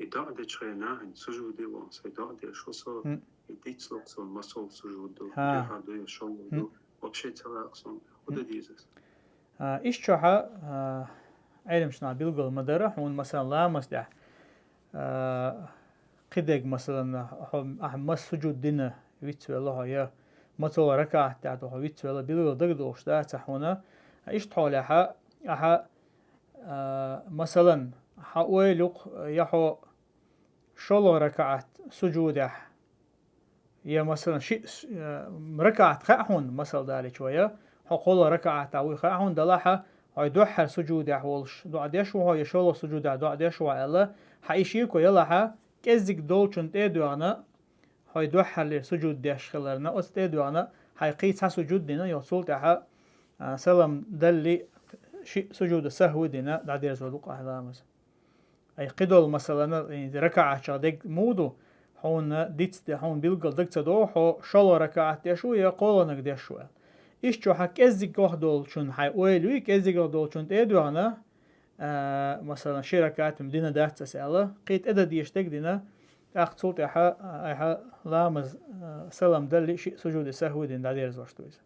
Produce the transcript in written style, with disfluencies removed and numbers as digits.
يدعد شينا إن سجودي وسيدعد شو صار يديت صار مسول سجوده جهاد يشوده وبشيء ترى أقصى خد ديزس إيش شوها علم شنا بيلقى المدرة هون مثلا لا مسدح قدق مثلا أحمس سجود دينه ويت والله يا مثلا ركعة تعده ويت والله بيلقى دقدوش ده تحونا إيش تحولها أها مثلا حوالق يحو شلو ركعة سجوده يا مثلا شيء ركعة خاحون مثلا ذلك شوية حقول ركعة تعوي خاحون دلاحة هاي دوحر سجود أحولش دعديش وهاي شلو سجود دعديش وعلا حيشيك ويلا كزك دول شنت أنا هاي دوحر لسجود داش خلرنا أنا هاي قيس سجود دينا يوصل تها سلام دلي شيء سجود سهو دينا دعدير زودق أحلامس أي قدول مثلا ركعة شادق مودو هون ديتس هون بيلقى دكتور دو هو شلو ركعة دشو يقولونك دشو إيش جو حك إزيك دول شون حي ويلويك إزيك دول شون تيدو أنا مثلا شي ركعات مدينة دات تسأله قيت إذا ديشتك دينا أختصوت إحا لامز سلام دلي شيء سجود سهو دين دادير زوجتويز